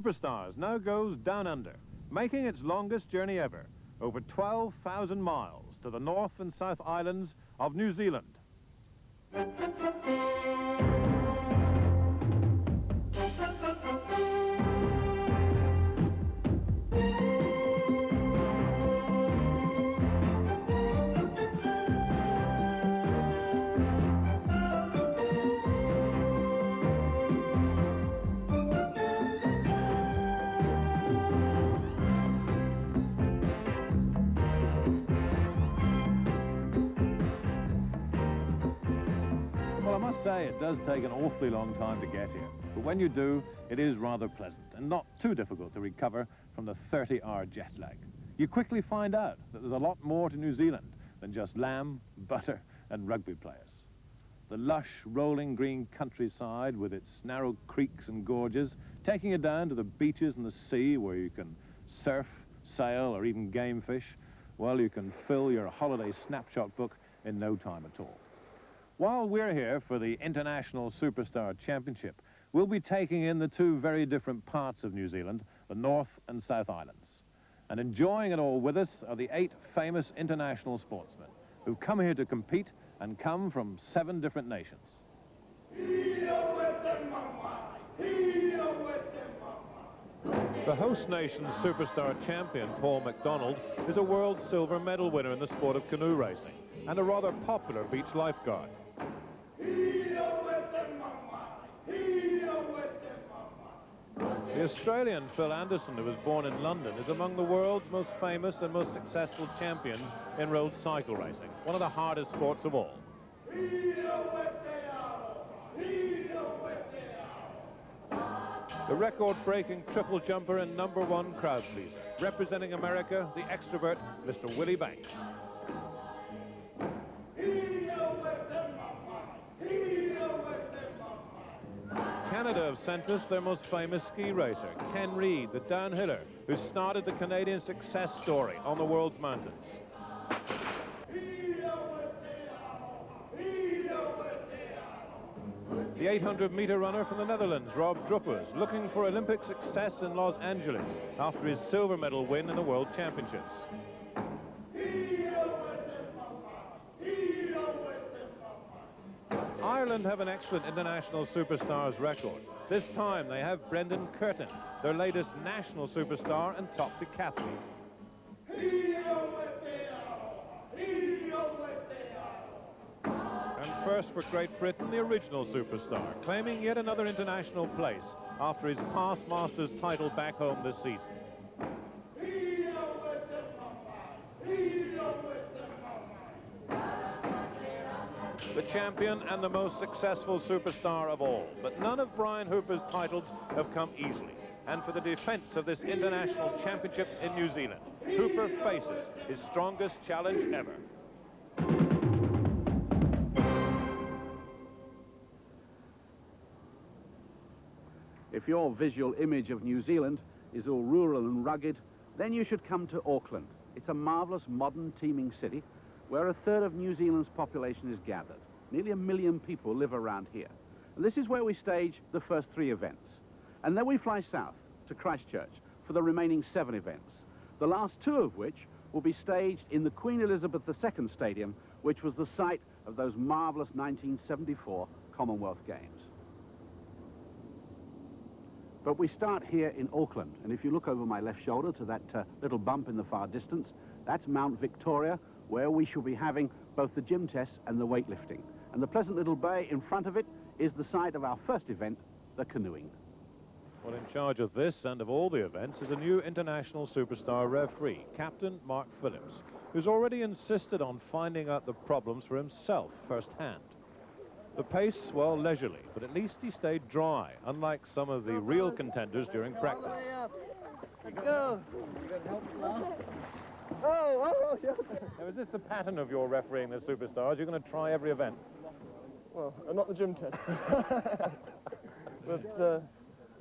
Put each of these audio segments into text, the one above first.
Superstars now goes down under, making its longest journey ever, over 12,000 miles to the North and South Islands of New Zealand. Well, I must say it does take an awfully long time to get here, but when you do, it is rather pleasant and not too difficult to recover from the 30-hour jet lag. You quickly find out that there's a lot more to New Zealand than just lamb, butter and rugby players. The lush, rolling green countryside with its narrow creeks and gorges, taking you down to the beaches and the sea where you can surf, sail or even game fish, well, you can fill your holiday snapshot book in no time at all. While we're here for the International Superstar Championship, we'll be taking in the two very different parts of New Zealand, the North and South Islands. And enjoying it all with us are the 8 famous international sportsmen who've come here to compete and come from 7 different nations. The host nation's superstar champion, Paul McDonald, is a world silver medal winner in the sport of canoe racing and a rather popular beach lifeguard. The Australian Phil Anderson, who was born in London, is among the world's most famous and most successful champions in road cycle racing, one of the hardest sports of all. The record-breaking triple jumper and #1 crowd pleaser, representing America, the extrovert, Mr. Willie Banks. Canada have sent us their most famous ski racer, Ken Reid, the downhiller, who started the Canadian success story on the world's mountains. The 800-meter runner from the Netherlands, Rob Druppers, looking for Olympic success in Los Angeles after his silver medal win in the World Championships. Ireland have an excellent international superstars record. This time they have Brendan Curtin, their latest national superstar and top decathlete. And first for Great Britain, the original superstar, claiming yet another international place after his past Masters title back home this season. The champion and the most successful superstar of all. But none of Brian Hooper's titles have come easily. And for the defense of this international championship in New Zealand, Hooper faces his strongest challenge ever. If your visual image of New Zealand is all rural and rugged, then you should come to Auckland. It's a marvelous modern teeming city where a third of New Zealand's population is gathered. Nearly 1 million people live around here. And this is where we stage the first 3 events. And then we fly south to Christchurch for the remaining 7 events, the last 2 of which will be staged in the Queen Elizabeth II Stadium, which was the site of those marvelous 1974 Commonwealth Games. But we start here in Auckland, and if you look over my left shoulder to that little bump in the far distance, that's Mount Victoria, where we shall be having both the gym tests and the weightlifting. And the pleasant little bay in front of it is the site of our first event, the canoeing. Well, in charge of this and of all the events is a new international superstar referee, Captain Mark Phillips, who's already insisted on finding out the problems for himself firsthand. The pace, well, leisurely, but at least he stayed dry, unlike some of the real contenders during practice. Go. Oh, yeah. Now, is this the pattern of your refereeing the superstars? You're going to try every event? Well, not the gym test. But,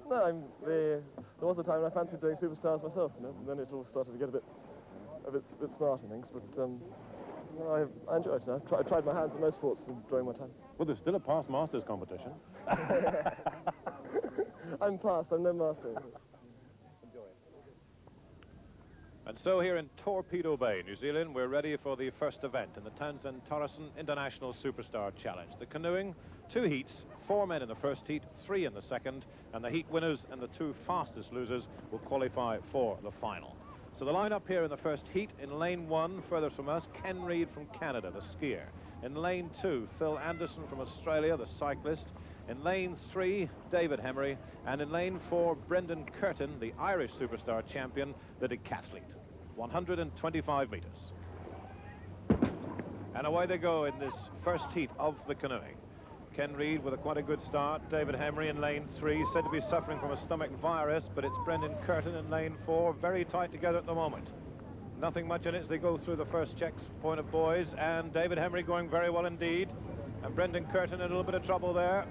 no, there was a time when I fancied doing superstars myself, you know, and then it all started to get a bit smart and things, but no, I enjoyed it. I tried my hands at most sports during my time. Well, there's still a past Masters competition. I'm past, I'm no master. And so here in Torpedo Bay, New Zealand, we're ready for the first event in the Townsend Torreson International Superstar Challenge. The canoeing, 2 heats, 4 men in the first heat, 3 in the second, and the heat winners and the 2 fastest losers will qualify for the final. So the lineup here in the first heat: in lane 1, furthest from us, Ken Reid from Canada, the skier. In lane 2, Phil Anderson from Australia, the cyclist. In lane 3, David Hemery. And in lane 4, Brendan Curtin, the Irish superstar champion, the decathlete. 125 metres. And away they go in this first heat of the canoeing. Ken Reid with quite a good start. David Hemery in lane 3, said to be suffering from a stomach virus, but it's Brendan Curtin in lane 4, very tight together at the moment. Nothing much in it as they go through the first checkpoint of boys, and David Hemery going very well indeed. And Brendan Curtin in a little bit of trouble there,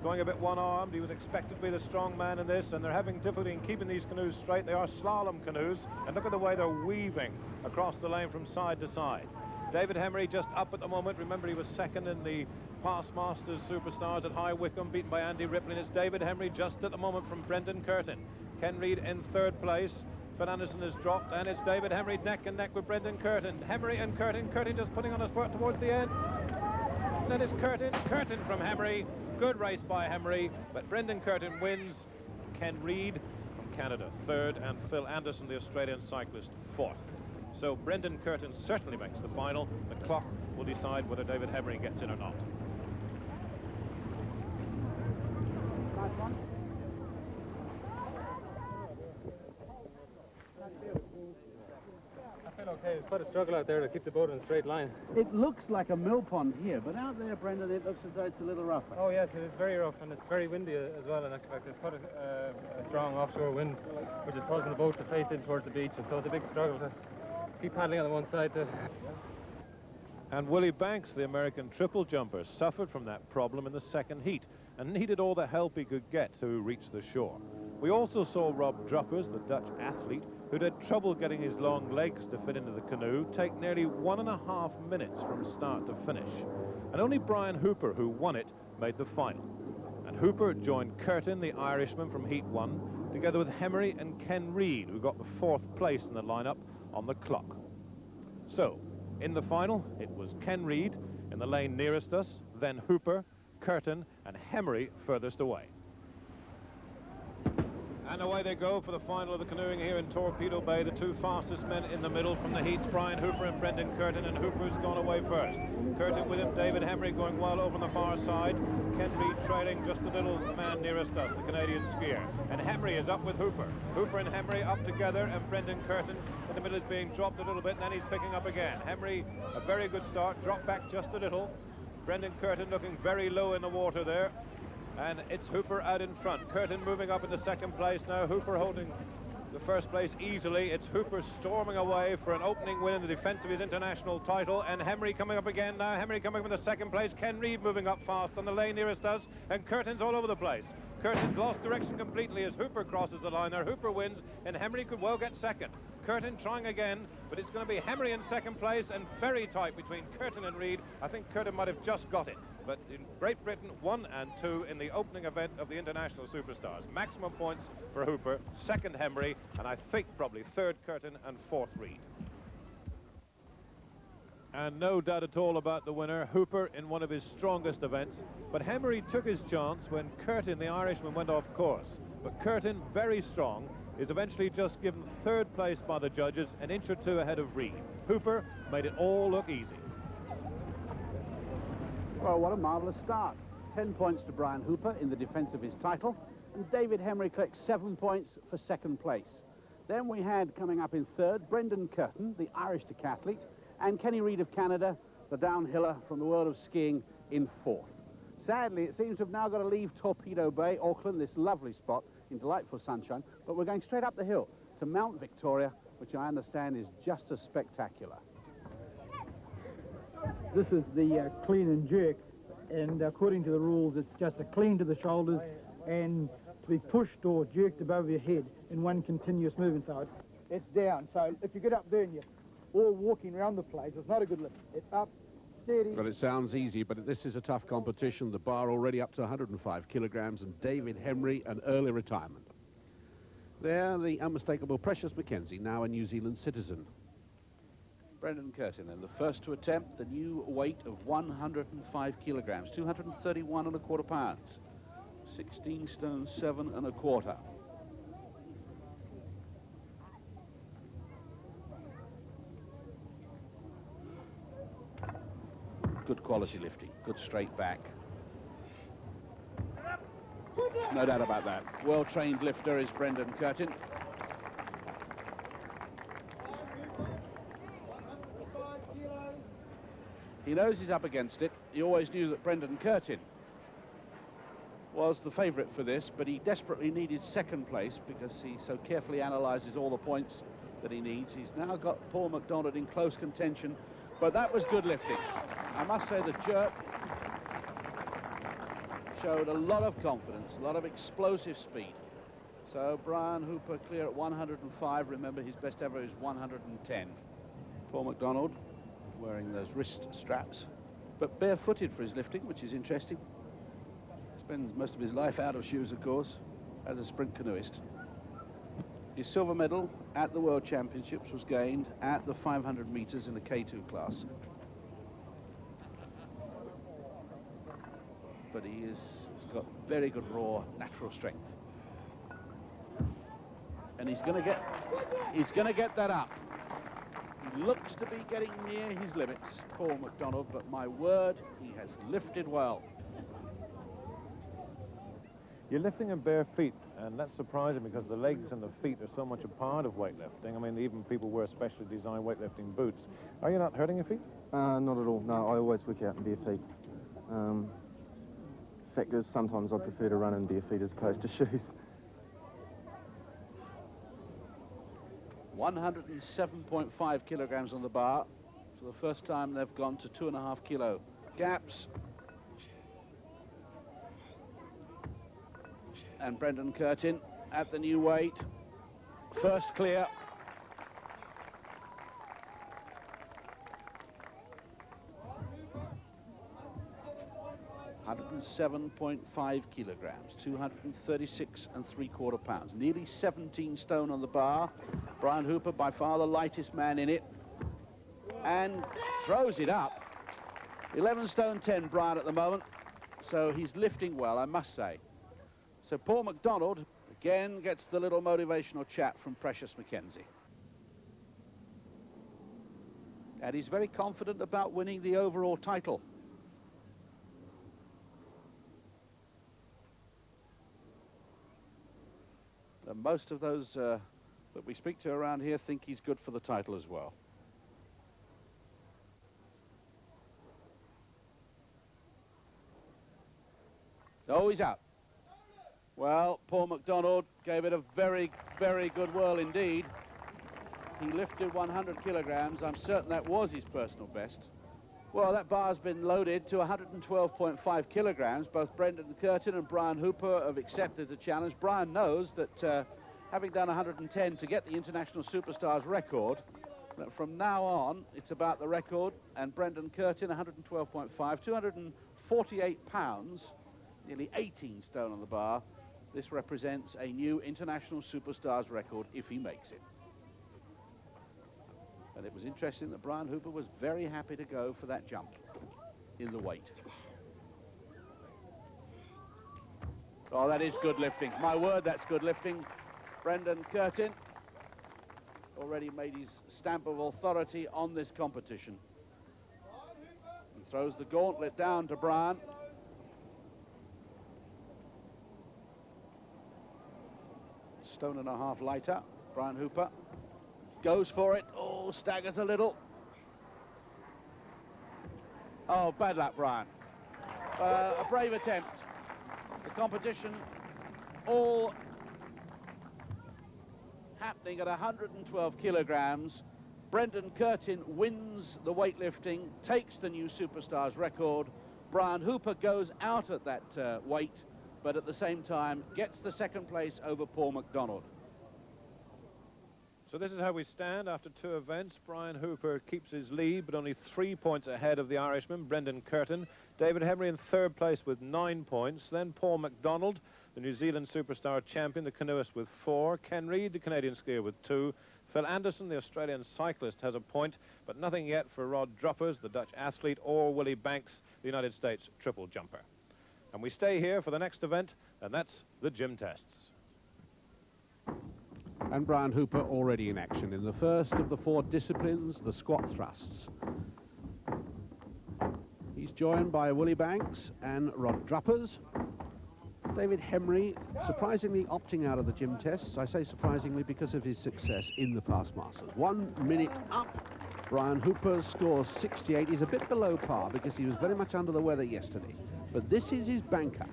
going a bit one-armed. He was expected to be the strong man in this, and they're having difficulty in keeping these canoes straight. They are slalom canoes, and look at the way they're weaving across the lane from side to side. David Hemery just up at the moment. Remember, he was second in the Past Masters Superstars at High Wycombe, beaten by Andy Ripley. It's David Hemery just at the moment from Brendan Curtin. Ken Reid in 3rd place. Phil Anderson has dropped, and it's David Hemery neck and neck with Brendan Curtin. Hemery and Curtin. Curtin just putting on his foot towards the end. Then it's Curtin from Hemery. Good race by Hemery, but Brendan Curtin wins. Ken Reid from Canada 3rd, and Phil Anderson, the Australian cyclist, 4th. So Brendan Curtin certainly makes the final. The clock will decide whether David Hemery gets in or not. Nice one. I feel okay. It's quite a struggle out there to keep the boat in a straight line. It looks like a mill pond here, but out there, Brendan, it looks as though it's a little rougher. Oh yes, it is very rough, and it's very windy as well in actual fact. There's quite a strong offshore wind, which is causing the boat to face in towards the beach, and so it's a big struggle to keep paddling on the one side to... And Willie Banks, the American triple jumper, suffered from that problem in the second heat and needed all the help he could get to reach the shore. We also saw Rob Druppers, the Dutch athlete, who'd had trouble getting his long legs to fit into the canoe, take nearly 1.5 minutes from start to finish. And only Brian Hooper, who won it, made the final. And Hooper joined Curtin, the Irishman from Heat 1, together with Hemery and Ken Reid, who got the 4th place in the lineup on the clock. So, in the final, it was Ken Reid in the lane nearest us, then Hooper, Curtin, and Hemery furthest away. And away they go for the final of the canoeing here in Torpedo Bay. The 2 fastest men in the middle from the heats, Brian Hooper and Brendan Curtin, and Hooper's gone away first. Curtin with him, David Hemery going well over on the far side. Ken Reid trailing just a little man nearest us, the Canadian skier. And Hemery is up with Hooper. Hooper and Hemery up together, and Brendan Curtin in the middle is being dropped a little bit, and then he's picking up again. Hemery, a very good start, dropped back just a little. Brendan Curtin looking very low in the water there. And it's Hooper out in front. Curtin moving up into 2nd place now. Hooper holding the 1st place easily. It's Hooper storming away for an opening win in the defense of his international title. And Hemery coming up again now. Hemery coming up in the 2nd place. Ken Reid moving up fast on the lane nearest us. And Curtin's all over the place. Curtin's lost direction completely as Hooper crosses the line there. Hooper wins, and Hemery could well get 2nd. Curtin trying again, but it's going to be Hemery in 2nd place, and very tight between Curtin and Reid. I think Curtin might have just got it. But in Great Britain, 1 and 2 in the opening event of the International Superstars. Maximum points for Hooper, 2nd Hemery, and I think probably 3rd Curtin and 4th Reid. And no doubt at all about the winner, Hooper in one of his strongest events. But Hemery took his chance when Curtin, the Irishman, went off course. But Curtin, very strong, is eventually just given 3rd place by the judges, an inch or 2 ahead of Reid. Hooper made it all look easy. Well, what a marvellous start. 10 points to Brian Hooper in the defence of his title, and David Hemery collects 7 points for 2nd place. Then we had, coming up in 3rd, Brendan Curtin, the Irish decathlete, and Kenny Reid of Canada, the downhiller from the world of skiing, in 4th. Sadly, it seems to have now got to leave Torpedo Bay, Auckland, this lovely spot in delightful sunshine, but we're going straight up the hill to Mount Victoria, which I understand is just as spectacular. This is the clean and jerk, and according to the rules, it's just a clean to the shoulders and to be pushed or jerked above your head in one continuous movement. So it's down. So if you get up there and you're all walking around the place, it's not a good lift. It's up, steady. Well, it sounds easy, but this is a tough competition. The bar already up to 105 kilograms, and David Hemery, an early retirement. There, the unmistakable Precious Mackenzie, now a New Zealand citizen. Brendan Curtin, then, the first to attempt the new weight of 105 kilograms, 231 1/4 pounds, 16 stone 7 1/4. Good quality lifting, good straight back. No doubt about that. Well-trained lifter is Brendan Curtin. He knows he's up against it. He always knew that Brendan Curtin was the favourite for this, but he desperately needed second place because he so carefully analyses all the points that he needs. He's now got Paul McDonald in close contention, but that was good lifting. I must say the jerk showed a lot of confidence, a lot of explosive speed. So Brian Hooper clear at 105. Remember, his best ever is 110. Paul McDonald wearing those wrist straps, but barefooted for his lifting, which is interesting. Spends most of his life out of shoes, of course, as a sprint canoeist. His silver medal at the World Championships was gained at the 500 meters in the K2 class. But he's got very good raw natural strength, and he's going to get that up. He looks to be getting near his limits, Paul McDonald, but my word, he has lifted well. You're lifting in bare feet, and that's surprising because the legs and the feet are so much a part of weightlifting. I mean, even people wear specially designed weightlifting boots. Are you not hurting your feet? Not at all. No, I always work out in bare feet. Fact is, sometimes I prefer to run in bare feet as opposed to shoes. 107.5 kilograms on the bar. For the first time, they've gone to 2.5 kilo gaps. And Brendan Curtin at the new weight. First clear. .5 kilograms, 236 3/4 pounds, nearly 17 stone on the bar. Brian Hooper, by far the lightest man in it, and throws it up. 11 stone 10, Brian, at the moment, so he's lifting well, I must say. So Paul McDonald again gets the little motivational chat from Precious Mackenzie, and he's very confident about winning the overall title. And most of those that we speak to around here think he's good for the title as well. Oh, he's out. Well, Paul McDonald gave it a very, very good whirl indeed. He lifted 100 kilograms. I'm certain that was his personal best. Well, that bar's been loaded to 112.5 kilograms. Both Brendan Curtin and Brian Hooper have accepted the challenge. Brian knows that having done 110 to get the International Superstars record, that from now on, it's about the record. And Brendan Curtin, 112.5, 248 pounds, nearly 18 stone on the bar. This represents a new International Superstars record if he makes it. And it was interesting that Brian Hooper was very happy to go for that jump in the weight. Oh, that is good lifting. My word, that's good lifting. Brendan Curtin already made his stamp of authority on this competition. And throws the gauntlet down to Brian. Stone and a half lighter, Brian Hooper. Goes for it. Oh, staggers a little. Oh, bad luck, Brian. A brave attempt. The competition all happening at 112 kilograms. Brendan Curtin wins the weightlifting, takes the new Superstars record. Brian Hooper goes out at that weight, but at the same time gets the second place over Paul McDonald. So this is how we stand after two events. Brian Hooper keeps his lead, but only 3 points ahead of the Irishman, Brendan Curtin. David Henry in third place with 9 points. Then Paul McDonald, the New Zealand superstar champion, the canoeist, with 4. Ken Reid, the Canadian skier, with 2. Phil Anderson, the Australian cyclist, has a point, but nothing yet for Rod Druppers, the Dutch athlete, or Willie Banks, the United States triple jumper. And we stay here for the next event, and that's the gym tests. And Brian Hooper already in action in the first of the 4 disciplines, the squat thrusts. He's joined by Willie Banks and Rod Druppers. David Hemry surprisingly opting out of the gym tests. I say surprisingly because of his success in the past Masters. 1 minute up. Brian Hooper scores 68. He's a bit below par because he was very much under the weather yesterday. But this is his banker.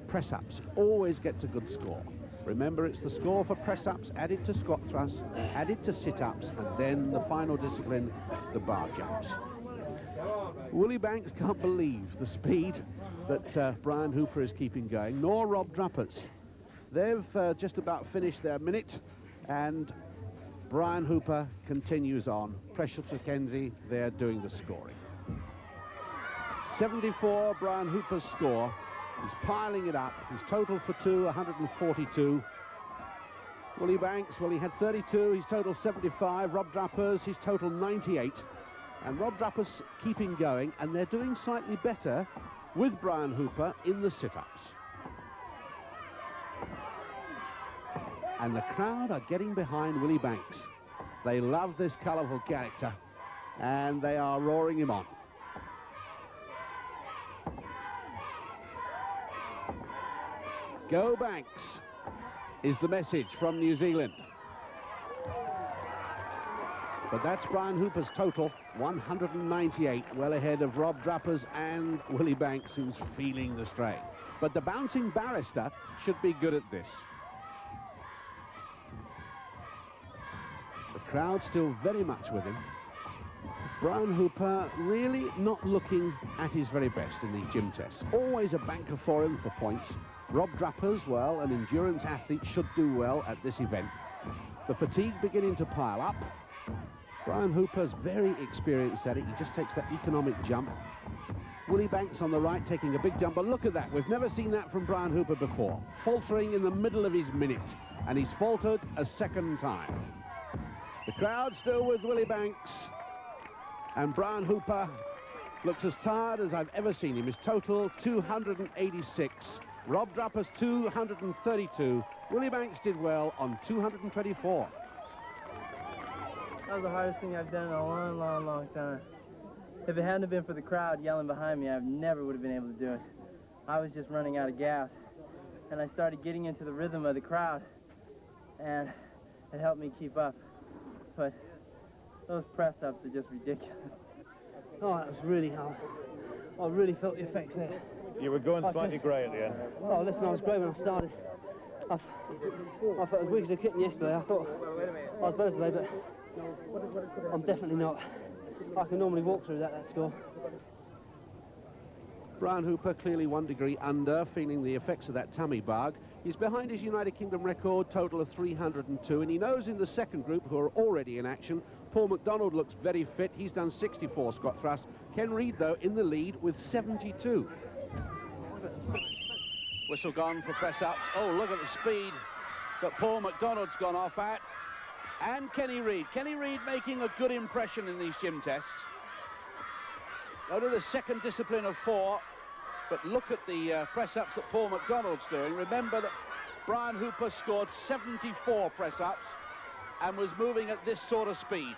Press-ups. He always gets a good score. Remember, it's the score for press-ups added to squat thrusts, added to sit-ups, and then the final discipline, the bar jumps. Willie Banks can't believe the speed that Brian Hooper is keeping going, nor Rob Druppers. They've just about finished their minute, and Brian Hooper continues on. Precious McKenzie, they're doing the scoring. 74, Brian Hooper's score. He's piling it up. His total for 2, 142. Willie Banks, well, he had 32. His total 75. Rob Druppers, his total 98. And Rob Druppers keeping going, and they're doing slightly better with Brian Hooper in the sit-ups. And the crowd are getting behind Willie Banks. They love this colourful character, and they are roaring him on. Go Banks is the message from New Zealand. But that's Brian Hooper's total, 198, well ahead of Rob Druppers and Willie Banks, who's feeling the strain. But the bouncing barrister should be good at this. The crowd still very much with him. Brian Hooper really not looking at his very best in these gym tests. Always a banker for him for points. Rob Druppers, well, an endurance athlete, should do well at this event. The fatigue beginning to pile up. Brian Hooper's very experienced at it. He just takes that economic jump. Willie Banks on the right taking a big jump. But look at that. We've never seen that from Brian Hooper before. Faltering in the middle of his minute. And he's faltered a second time. The crowd still with Willie Banks. And Brian Hooper looks as tired as I've ever seen him. His total, 286. Rob Druppers, 232. Willie Banks did well on 224. That was the hardest thing I've done in a long, long, long time. If it hadn't been for the crowd yelling behind me, I never would have been able to do it. I was just running out of gas. And I started getting into the rhythm of the crowd, and it helped me keep up. But those press-ups are just ridiculous. Oh, that was really hard. I really felt the effects there. You were going slightly grey at the end. Oh, listen, I was great when I started. I felt as weak as a kitten yesterday. I thought I was better today, but I'm definitely not. I can normally walk through that score. Brian Hooper clearly 1 degree under, feeling the effects of that tummy bug. He's behind his United Kingdom record total of 302, and he knows in the second group, who are already in action, Paul McDonald looks very fit. He's done 64 squat thrusts. Ken Reid, though, in the lead with 72. Whistle gone for press-ups. Oh, look at the speed that Paul McDonald's gone off at. And Kenny Reid. Kenny Reid making a good impression in these gym tests. Go to the second discipline of 4, but look at the press-ups that Paul McDonald's doing. Remember that Brian Hooper scored 74 press-ups and was moving at this sort of speed.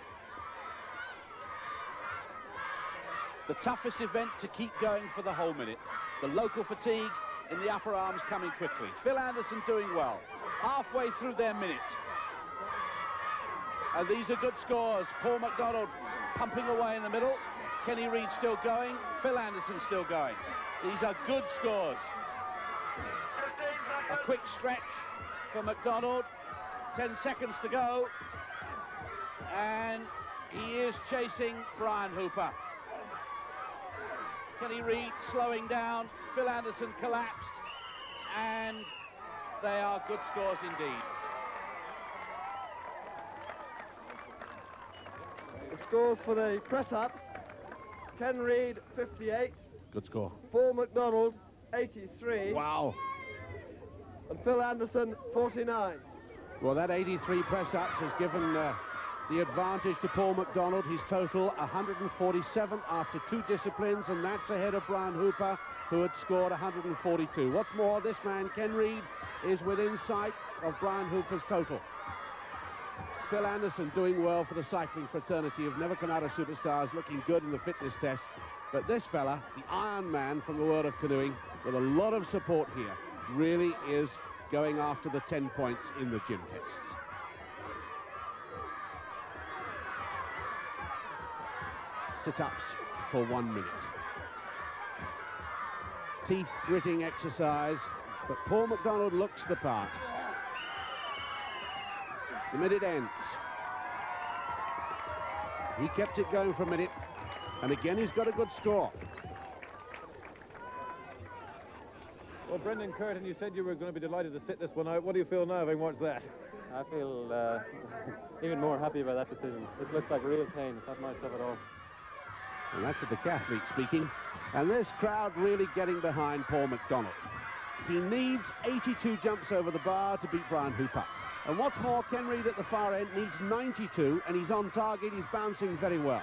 The toughest event to keep going for the whole minute. The local fatigue in the upper arms coming quickly. Phil Anderson doing well, halfway through their minute. And these are good scores. Paul McDonald pumping away in the middle. Kenny Reid still going. Phil Anderson still going. These are good scores. A quick stretch for McDonald. 10 seconds to go. And he is chasing Brian Hooper. Kenny Reid slowing down. Phil Anderson collapsed. And they are good scores indeed. The scores for the press-ups: Ken Reid, 58. Good score. Paul McDonald, 83. Wow. And Phil Anderson, 49. Well, that 83 press-ups has given the advantage to Paul McDonald. His total 147 after 2 disciplines, and that's ahead of Brian Hooper, who had scored 142. What's more, this man, Ken Reid, is within sight of Brian Hooper's total. Phil Anderson doing well for the cycling fraternity of Never Come Out of Superstars, looking good in the fitness test. But this fella, the Iron Man from the world of canoeing, with a lot of support here, really is going after the 10 points in the gym tests. Sit-ups for 1 minute. Teeth gritting exercise, but Paul McDonald looks the part. The minute ends. He kept it going for a minute, and again he's got a good score. Well, Brendan Curtin, you said you were going to be delighted to sit this one out. What do you feel now, having watched that? I feel even more happy about that decision. This looks like real pain. It's not my stuff at all. And that's a decathlete speaking. And this crowd really getting behind Paul McDonald. He needs 82 jumps over the bar to beat Brian Hooper. And what's more, Ken Reid at the far end needs 92, and he's on target. He's bouncing very well.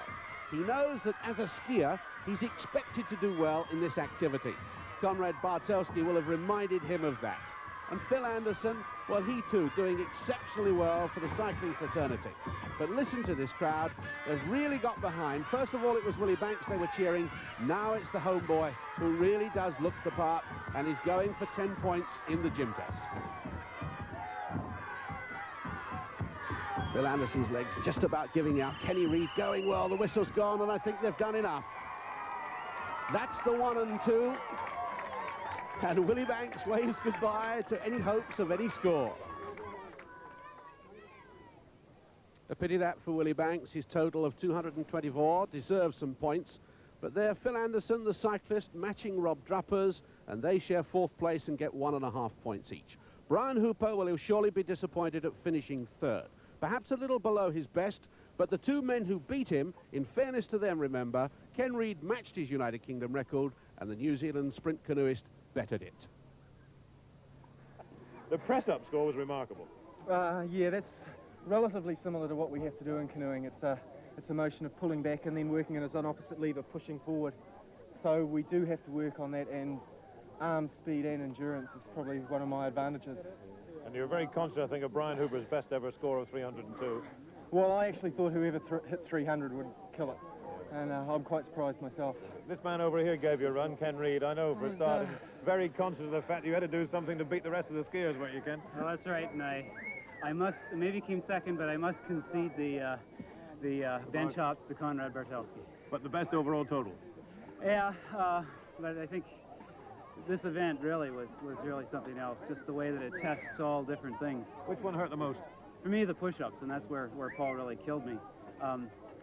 He knows that as a skier, he's expected to do well in this activity. Conrad Bartelski will have reminded him of that. And Phil Anderson, well, he too doing exceptionally well for the cycling fraternity. But listen to this crowd. They've really got behind. First of all, it was Willie Banks they were cheering. Now it's the homeboy who really does look the part and is going for 10 points in the gym test. Phil Anderson's legs just about giving out. Kenny Reid going well. The whistle's gone, and I think they've done enough. That's the 1 and 2. And Willie Banks waves goodbye to any hopes of any score. A pity that for Willie Banks. His total of 224 deserves some points. But there, Phil Anderson, the cyclist, matching Rob Druppers, and they share 4th place and get 1.5 points each. Brian Hooper, well, he'll surely be disappointed at finishing 3rd. Perhaps a little below his best, but the 2 men who beat him, in fairness to them, remember, Ken Reid matched his United Kingdom record, and the New Zealand sprint canoeist bettered it. The press-up score was remarkable. Yeah, that's relatively similar to what we have to do in canoeing. It's a motion of pulling back and then working as an opposite lever, pushing forward. So we do have to work on that, and arm speed and endurance is probably one of my advantages. And you're very conscious, I think, of Brian Hooper's best ever score of 302. Well, I actually thought whoever hit 300 would kill it, and I'm quite surprised myself. This man over here gave you a run, Ken Reid, I know, for a start. Very conscious of the fact you had to do something to beat the rest of the skiers, weren't you, Ken? Well, that's right, and I must, maybe came second, but I must concede the bench hops to Conrad Bartelski. But the best overall total? Yeah, but I think this event really was really something else, just the way that it tests all different things. Which one hurt the most? For me, the push-ups, and that's where Paul really killed me.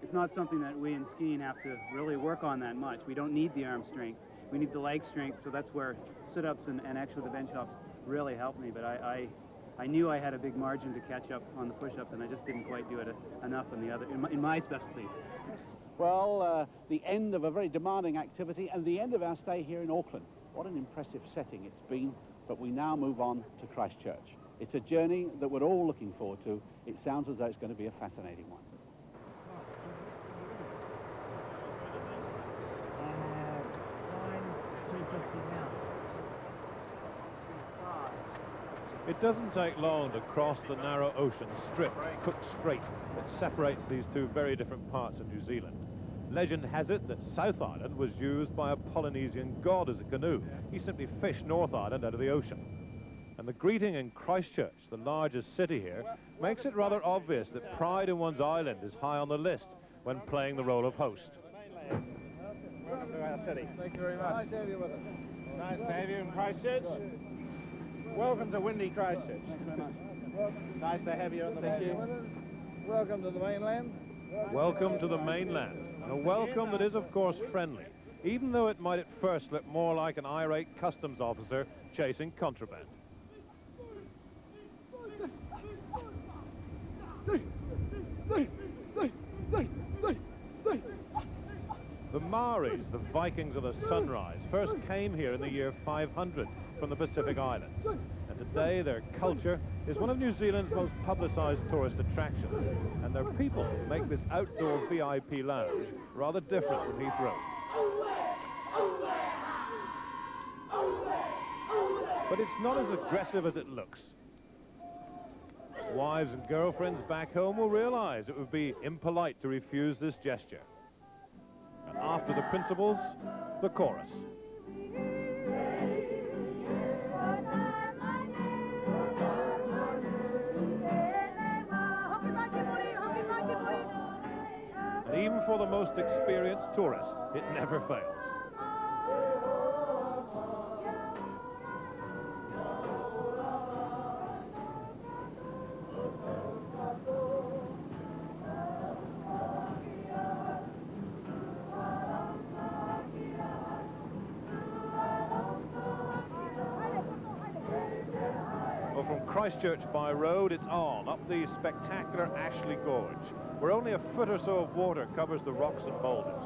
It's not something that we in skiing have to really work on that much. We don't need the arm strength. We need the leg strength, so that's where sit-ups and actually the bench hops really helped me. But I knew I had a big margin to catch up on the push-ups, and I just didn't quite do it enough in my specialties. Well, the end of a very demanding activity and the end of our stay here in Auckland. What an impressive setting it's been, but we now move on to Christchurch. It's a journey that we're all looking forward to. It sounds as though it's going to be a fascinating one. It doesn't take long to cross the narrow ocean strip, Cook Strait, that separates these two very different parts of New Zealand. Legend has it that South Island was used by a Polynesian god as a canoe. He simply fished North Island out of the ocean. And the greeting in Christchurch, the largest city here, makes it rather obvious that pride in one's island is high on the list when playing the role of host. Welcome to our city. Thank you very much. Nice to have you with us. Nice to have you in Christchurch. Welcome to windy Christchurch. Thank you very much. Nice to have you on the mainland. Welcome to the mainland. Welcome to the mainland, and a welcome that is, of course, friendly, even though it might at first look more like an irate customs officer chasing contraband. The Maoris, the Vikings of the sunrise, first came here in the year 500 from the Pacific Islands. And And today, their culture is one of New Zealand's most publicised tourist attractions. And their people make this outdoor VIP lounge rather different from Heathrow. But it's not as aggressive as it looks. Wives and girlfriends back home will realise it would be impolite to refuse this gesture. And after the principals, the chorus. And even for the most experienced tourist, it never fails. From Christchurch by road, it's on, up the spectacular Ashley Gorge, where only a foot or so of water covers the rocks and boulders.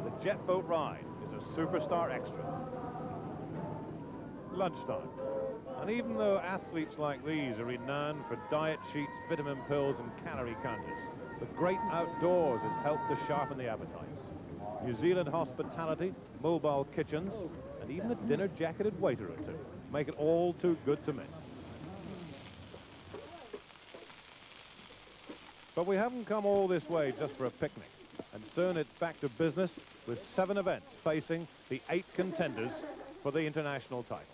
The jet boat ride is a superstar extra. Lunchtime. And even though athletes like these are renowned for diet sheets, vitamin pills and calorie counters, the great outdoors has helped to sharpen the appetites. New Zealand hospitality, mobile kitchens, and even a dinner-jacketed waiter or two make it all too good to miss. But we haven't come all this way just for a picnic, and soon it's back to business with 7 events facing the 8 contenders for the international title.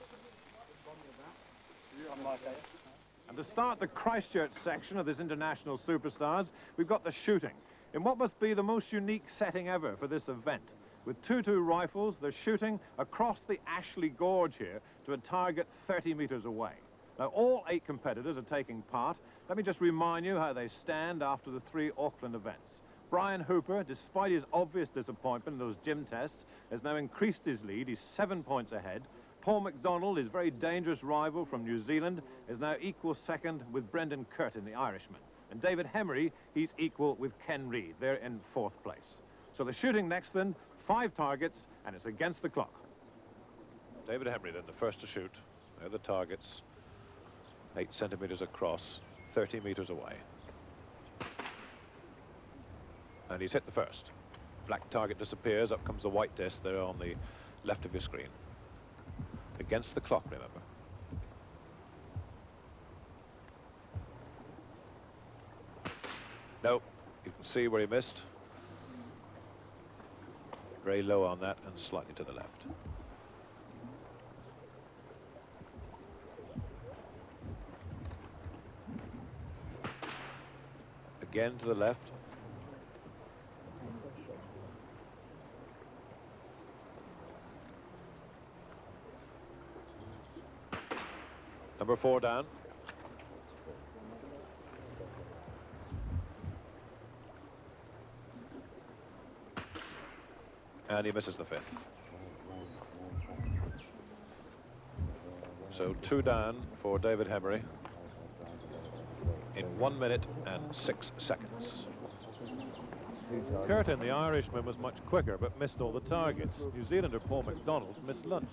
And to start the Christchurch section of this international superstars, we've got the shooting, in what must be the most unique setting ever for this event. With 2.2 rifles, they're shooting across the Ashley Gorge here to a target 30 metres away. Now, all 8 competitors are taking part. Let me just remind you how they stand after the 3 Auckland events. Brian Hooper, despite his obvious disappointment in those gym tests, has now increased his lead. He's 7 points ahead. Paul McDonald, his very dangerous rival from New Zealand, is now equal second with Brendan Curtin, the Irishman. And David Hemery, he's equal with Ken Reid. They're in 4th place. So the shooting next then, 5 targets, and it's against the clock. David Hemery then, the first to shoot. There are the targets. 8 centimetres across, 30 metres away. And he's hit the first. Black target disappears, up comes the white disc there on the left of your screen. Against the clock, remember. No, you can see where he missed. Very low on that and slightly to the left. Again to the left. Number 4 down. And he misses the 5th. So 2 down for David Hemery in 1 minute and 6 seconds. Curtin, the Irishman, was much quicker but missed all the targets. New Zealander Paul McDonald missed lunch.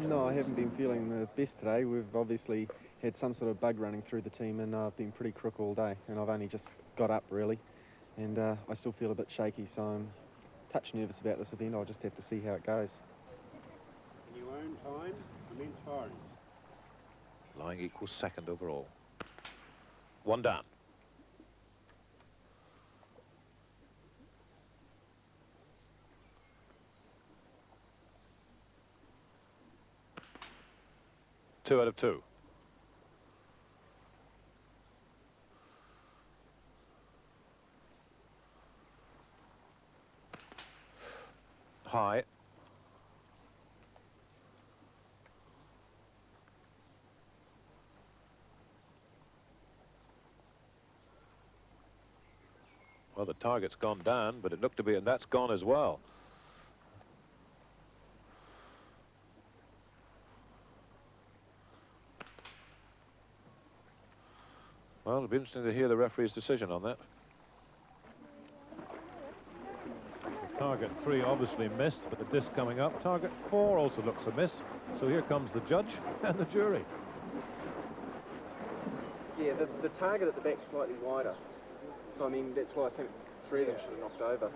No, I haven't been feeling the best today. We've obviously had some sort of bug running through the team, and I've been pretty crook all day, and I've only just got up really, and I still feel a bit shaky, so I'm a touch nervous about this event. I'll just have to see how it goes. In your own time, I mean time. Lying equals second overall. 1 down. Two out of 2. High. Well, the target's gone down, but it looked to be, and that's gone as well. Well, it'll be interesting to hear the referee's decision on that. Target 3 obviously missed, but the disc coming up. Target 4 also looks a miss. So here comes the judge and the jury. Yeah, the target at the back's slightly wider. So, I mean, that's why I think 3 of them should have knocked over.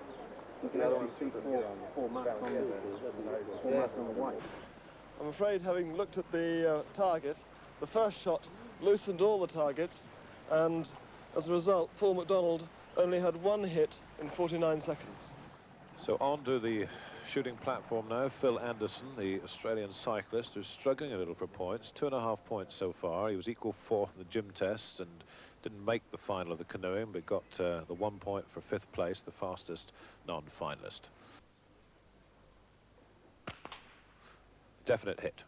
You can actually see four marks on the weight. I'm afraid, having looked at the target, the first shot loosened all the targets, and as a result, Paul McDonald only had 1 hit in 49 seconds. So on to the shooting platform now. Phil Anderson, the Australian cyclist, who's struggling a little for points. 2.5 points so far. He was equal 4th in the gym tests and didn't make the final of the canoeing, but got the 1 point for 5th place, the fastest non-finalist. Definite hit.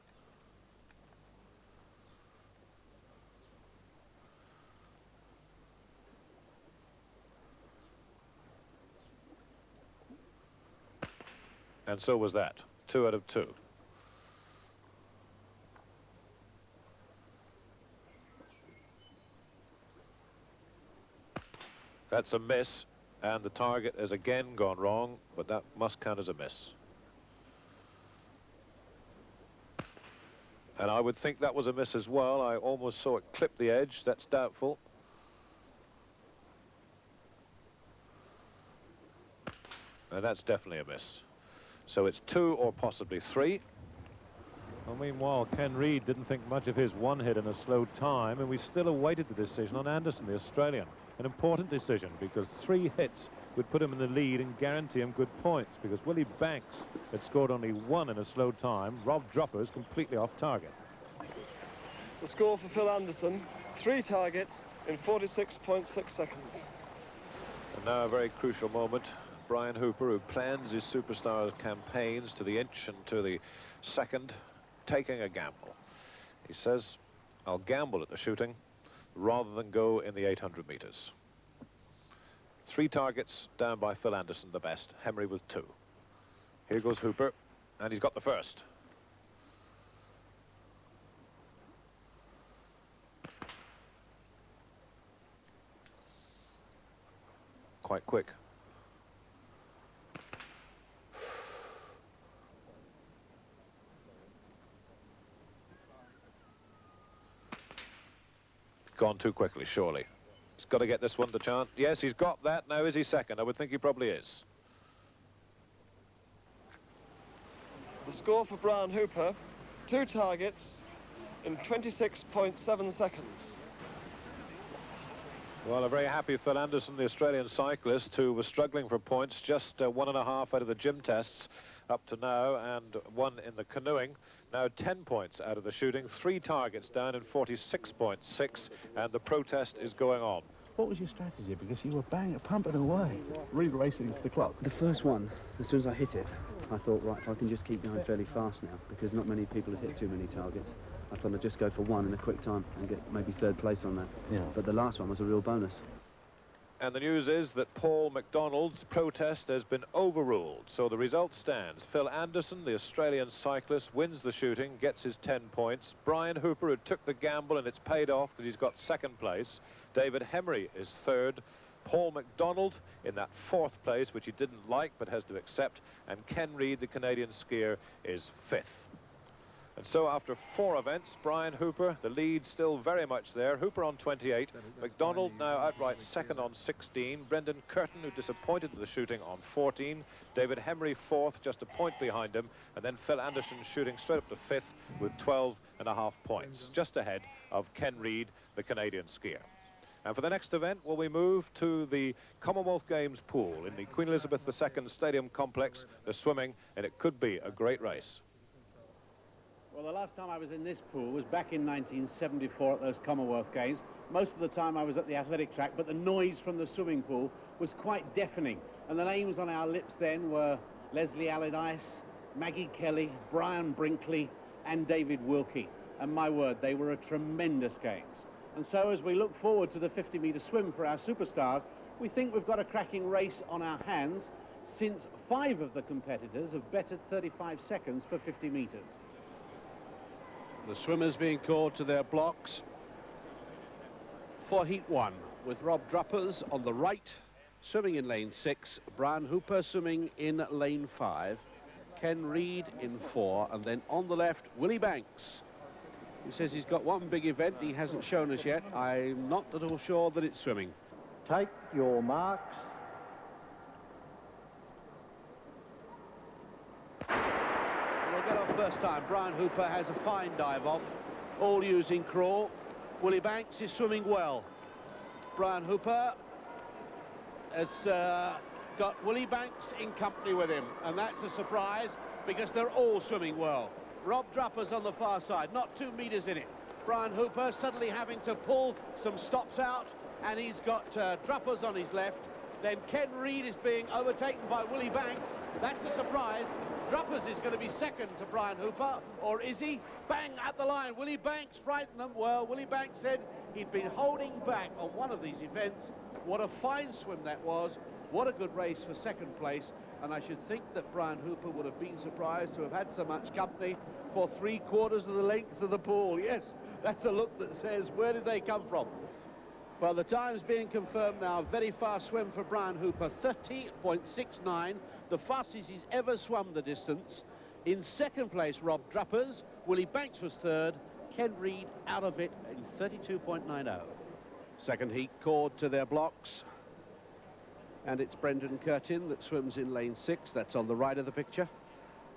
And so was that. 2 out of 2. That's a miss, and the target has again gone wrong, but that must count as a miss. And I would think that was a miss as well. I almost saw it clip the edge. That's doubtful. And that's definitely a miss. So it's 2 or possibly 3. Well, meanwhile, Ken Reid didn't think much of his 1 hit in a slow time, and we still awaited the decision on Anderson, the Australian. An important decision, because 3 hits would put him in the lead and guarantee him good points, because Willie Banks had scored only 1 in a slow time. Rob Dropper's completely off target. The score for Phil Anderson, 3 targets in 46.6 seconds. And now a very crucial moment. Brian Hooper, who plans his superstar campaigns to the inch and to the second, taking a gamble. He says, I'll gamble at the shooting rather than go in the 800 meters. 3 targets down by Phil Anderson, the best. Hemry with 2. Here goes Hooper, and he's got the first. Quite quick. Gone too quickly, surely. He's got to get this one to chance. Yes, he's got that. Now, is he second? I would think he probably is. The score for Brian Hooper, 2 targets in 26.7 seconds. Well, a very happy Phil Anderson, the Australian cyclist, who was struggling for points, just 1.5 out of the gym tests up to now, and 1 in the canoeing. Now 10 points out of the shooting, 3 targets down in 46.6, and the protest is going on. What was your strategy? Because you were pumping away, really racing for the clock. The first one, as soon as I hit it, I thought, right, I can just keep going fairly fast now, because not many people had hit too many targets. I thought I'd just go for 1 in a quick time and get maybe 3rd place on that. Yeah. But the last one was a real bonus. And the news is that Paul McDonald's protest has been overruled. So the result stands. Phil Anderson, the Australian cyclist, wins the shooting, gets his 10 points. Brian Hooper, who took the gamble, and it's paid off because he's got 2nd place. David Hemry is 3rd. Paul McDonald in that 4th place, which he didn't like but has to accept. And Ken Reid, the Canadian skier, is 5th. And so after 4 events, Brian Hooper, the lead still very much there. Hooper on 28, McDonald now outright 2nd on 16, Brendan Curtin, who disappointed in the shooting, on 14, David Hemry 4th, just a point behind him, and then Phil Anderson shooting straight up to 5th with 12.5 points, just ahead of Ken Reid, the Canadian skier. And for the next event, well, we move to the Commonwealth Games pool in the Queen Elizabeth II Stadium complex, the swimming, and it could be a great race. Well, the last time I was in this pool was back in 1974 at those Commonwealth Games. Most of the time I was at the athletic track, but the noise from the swimming pool was quite deafening. And the names on our lips then were Leslie Allardyce, Maggie Kelly, Brian Brinkley, and David Wilkie. And my word, they were a tremendous games. And so as we look forward to the 50-metre swim for our superstars, we think we've got a cracking race on our hands, since 5 of the competitors have bettered 35 seconds for 50 metres. The swimmers being called to their blocks for heat 1, with Rob Druppers on the right, swimming in lane 6, Brian Hooper swimming in lane 5, Ken Reid in 4, and then on the left, Willie Banks He says he's got one big event he hasn't shown us yet. I'm not at all sure that it's swimming. Take your marks. We'll get off first time. Brian Hooper has a fine dive off, all using crawl. Willie Banks is swimming well. Brian Hooper has got Willie Banks in company with him, and that's a surprise because they're all swimming well. Rob Drupper's on the far side, not 2 meters in it. Brian Hooper suddenly having to pull some stops out, and he's got Drupper's on his left. Then Ken Reid is being overtaken by Willie Banks. That's a surprise. Drupper's is going to be second to Brian Hooper, or is he? Bang at the line. Willie Banks frightened them. Well, Willie Banks said he'd been holding back on one of these events. What a fine swim that was. What a good race for second place. And I should think that Brian Hooper would have been surprised to have had so much company for 3/4 of the length of the pool. Yes, that's a look that says, where did they come from? Well, the time's being confirmed now. Very fast swim for Brian Hooper, 30.69, the fastest he's ever swum the distance. In second place, Rob Druppers. Willie Banks was third. Ken Reid out of it in 32.90. Second heat called to their blocks. And it's Brendan Curtin that swims in lane 6. That's on the right of the picture.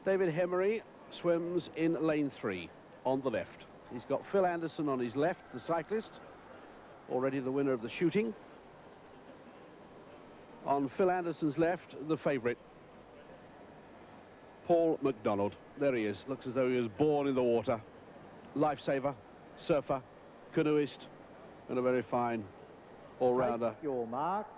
David Hemery swims in lane 3 on the left. He's got Phil Anderson on his left, the cyclist, already the winner of the shooting. On Phil Anderson's left, the favourite, Paul McDonald. There he is. Looks as though he was born in the water. Lifesaver, surfer, canoeist, and a very fine all-rounder. Take your marks.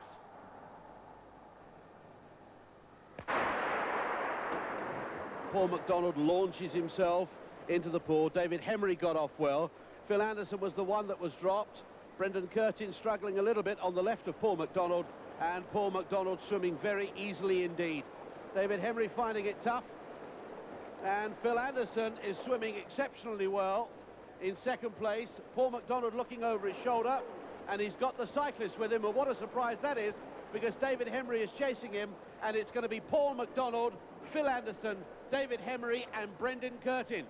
Paul McDonald launches himself into the pool. David Hemery got off well. Phil Anderson was the one that was dropped. Brendan Curtin struggling a little bit on the left of Paul McDonald, and Paul McDonald swimming very easily indeed. David Hemery finding it tough, and Phil Anderson is swimming exceptionally well in second place. Paul McDonald looking over his shoulder, and he's got the cyclist with him, and what a surprise that is, because David Hemery is chasing him, and it's going to be Paul McDonald, Phil Anderson, David Hemery and Brendan Curtin.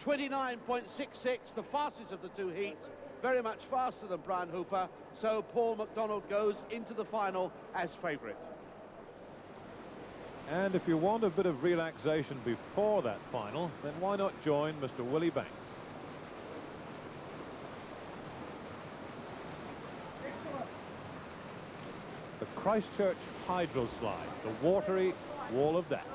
29.66, the fastest of the two heats, very much faster than Brian Hooper, so Paul McDonald goes into the final as favourite. And if you want a bit of relaxation before that final, then why not join Mr. Willie Banks? The Christchurch Hydro Slide, the watery wall of death.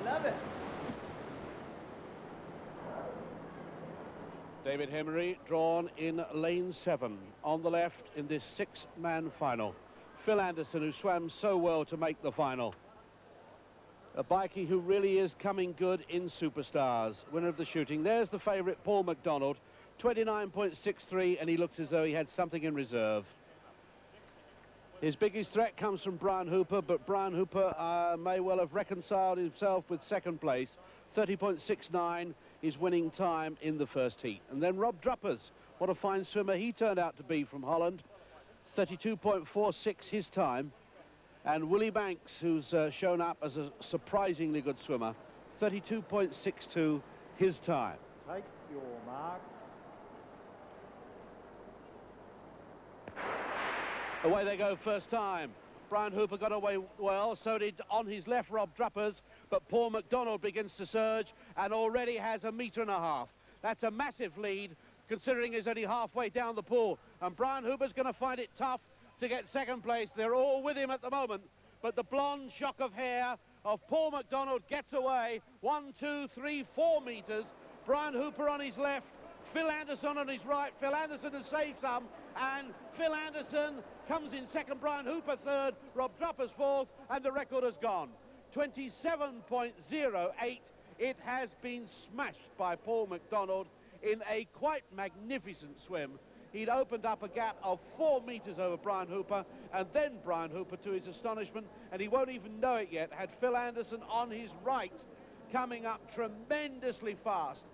Love it. David Hemery drawn in lane 7 on the left in this 6-man final. Phil Anderson, who swam so well to make the final. A bikie who really is coming good in Superstars. Winner of the shooting. There's the favourite, Paul McDonald. 29.63, and he looks as though he had something in reserve. His biggest threat comes from Brian Hooper, but Brian Hooper may well have reconciled himself with second place. 30.69, his winning time in the first heat. And then Rob Druppers, what a fine swimmer he turned out to be from Holland. 32.46 his time. And Willie Banks, who's shown up as a surprisingly good swimmer, 32.62 his time. Take your mark. Away they go first time. Brian Hooper got away well, so did on his left Rob Druppers, but Paul McDonald begins to surge and already has 1.5 meters. That's a massive lead, considering he's only halfway down the pool. And Brian Hooper's going to find it tough to get second place. They're all with him at the moment, but the blonde shock of hair of Paul McDonald gets away. 1, 2, 3, 4 meters. Brian Hooper on his left, Phil Anderson on his right. Phil Anderson has saved some, and Phil Anderson comes in second, Brian Hooper third, Rob Druppers fourth, and the record has gone. 27.08. It has been smashed by Paul McDonald in a quite magnificent swim. He'd opened up a gap of 4 meters over Brian Hooper, and then Brian Hooper, to his astonishment, and he won't even know it yet, had Phil Anderson on his right, coming up tremendously fast.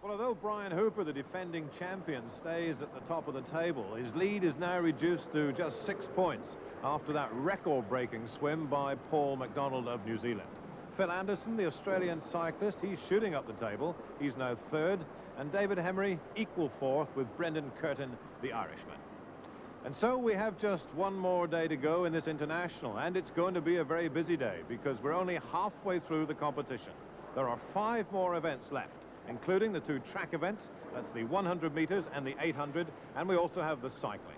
Well, although Brian Hooper, the defending champion, stays at the top of the table, his lead is now reduced to just 6 points after that record-breaking swim by Paul MacDonald of New Zealand. Phil Anderson, the Australian cyclist, he's shooting up the table. He's now third. And David Hemery, equal fourth with Brendan Curtin, the Irishman. And so we have just one more day to go in this international, and it's going to be a very busy day because we're only halfway through the competition. There are 5 more events left, including the 2 track events. That's the 100 meters and the 800, and we also have the cycling.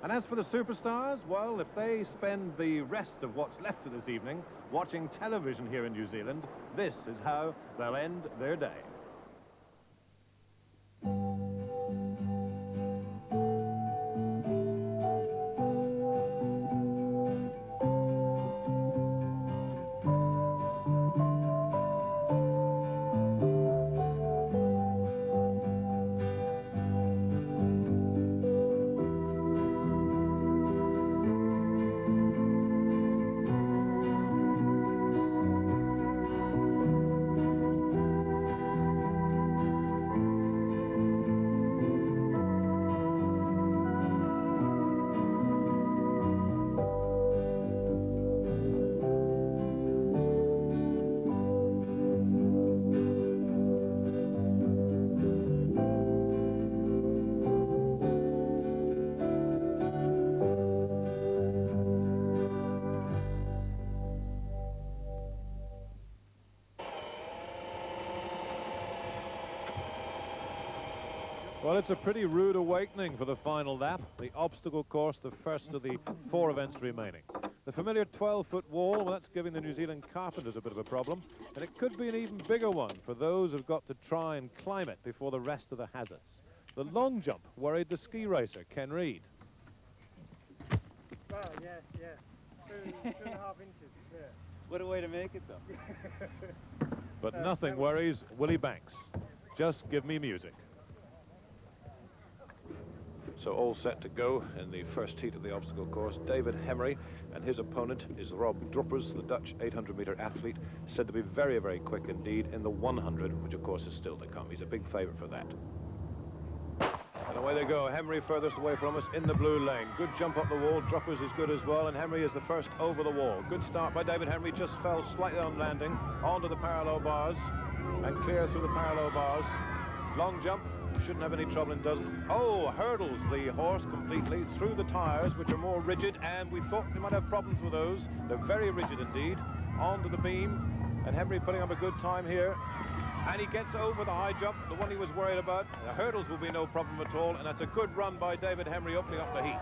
And as for the superstars, well, if they spend the rest of what's left of this evening watching television here in New Zealand, this is how they'll end their day. Well, it's a pretty rude awakening for the final lap. The obstacle course, the first of the 4 events remaining. The familiar 12-foot wall, well, that's giving the New Zealand carpenters a bit of a problem. And it could be an even bigger one for those who've got to try and climb it before the rest of the hazards. The long jump worried the ski racer, Ken Reid. Well, yeah. 2.5 inches, yeah. What a way to make it, though. But nothing worries Willie Banks. Just give me music. So all set to go in the first heat of the obstacle course. David Hemery and his opponent is Rob Druppers, the Dutch 800-meter athlete, said to be very, very quick indeed in the 100, which of course is still to come. He's a big favourite for that. And away they go. Hemery furthest away from us in the blue lane. Good jump up the wall. Druppers is good as well, and Hemery is the first over the wall. Good start by David Hemery. Just fell slightly on landing onto the parallel bars and clear through the parallel bars. Long jump. Shouldn't have any trouble and doesn't. Oh, hurdles the horse completely through the tires, which are more rigid, and we thought we might have problems with those. They're very rigid indeed. Onto the beam, and Hemery putting up a good time here. And he gets over the high jump, the one he was worried about. The hurdles will be no problem at all, and that's a good run by David Hemery opening up the heat.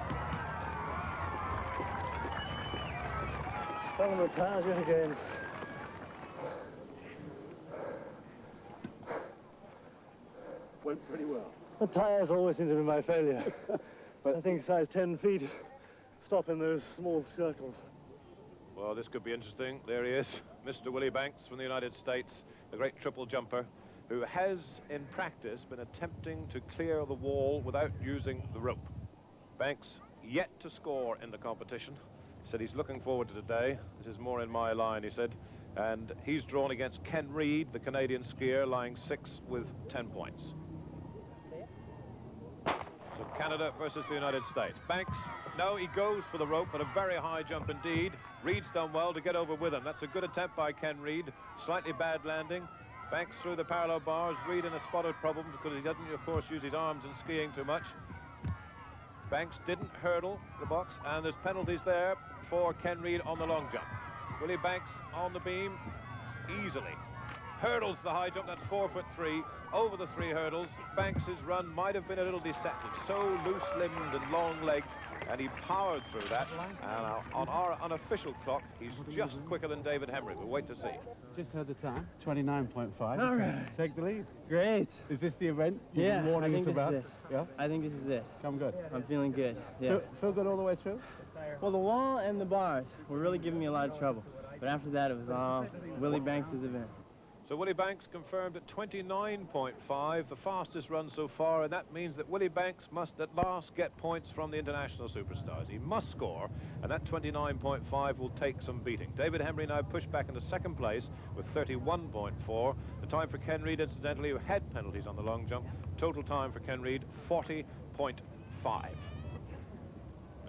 On the tires yet again. Went pretty well. The tyres always seem to be my failure. But I think size 10 feet stop in those small circles. Well, this could be interesting. There he is, Mr. Willie Banks from the United States, the great triple jumper, who has, in practice, been attempting to clear the wall without using the rope. Banks yet to score in the competition. Said he's looking forward to today. This is more in my line, he said. And he's drawn against Ken Reid, the Canadian skier, lying 6 with 10 points. So Canada versus the United States. Banks, no, he goes for the rope, but a very high jump indeed. Reid's done well to get over with him. That's a good attempt by Ken Reid. Slightly bad landing. Banks through the parallel bars. Reid in a spot of problem because he doesn't, of course, use his arms in skiing too much. Banks didn't hurdle the box, and there's penalties there for Ken Reid on the long jump. Willie Banks on the beam, easily. Hurdles the high jump, that's 4'3", over the 3 hurdles. Banks's run might have been a little deceptive. So loose-limbed and long-legged, and he powered through that. And on our unofficial clock, he's just quicker than David Hemery. We'll wait to see. Just heard the time, 29.5. All right. Take the lead. Great. Is this the event you've Yeah, been warning I us think about? this is it. Yeah? I think this is it. Come good. I'm feeling good. Yeah. Feel good all the way through? Well, the wall and the bars were really giving me a lot of trouble. But after that, it was all Willie Banks' event. So Willie Banks confirmed at 29.5, the fastest run so far, and that means that Willie Banks must at last get points from the international superstars. He must score, and that 29.5 will take some beating. David Hemry now pushed back into second place with 31.4. The time for Ken Reid, incidentally, who had penalties on the long jump. Total time for Ken Reid, 40.5.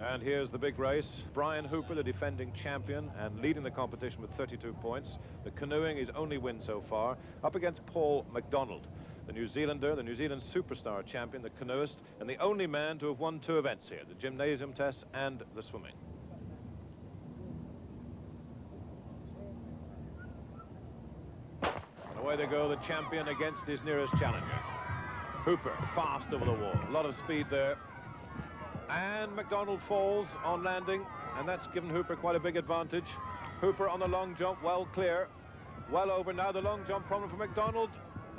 And here's the big race. Brian Hooper, the defending champion and leading the competition with 32 points. The canoeing, his only win so far, up against Paul McDonald, the New Zealander, the New Zealand superstar champion, the canoeist, and the only man to have won 2 events here, the gymnasium test and the swimming. And away they go, the champion against his nearest challenger. Hooper, fast over the wall, a lot of speed there. And McDonald falls on landing, and that's given Hooper quite a big advantage. Hooper on the long jump, well clear, well over. Now the long jump problem for McDonald,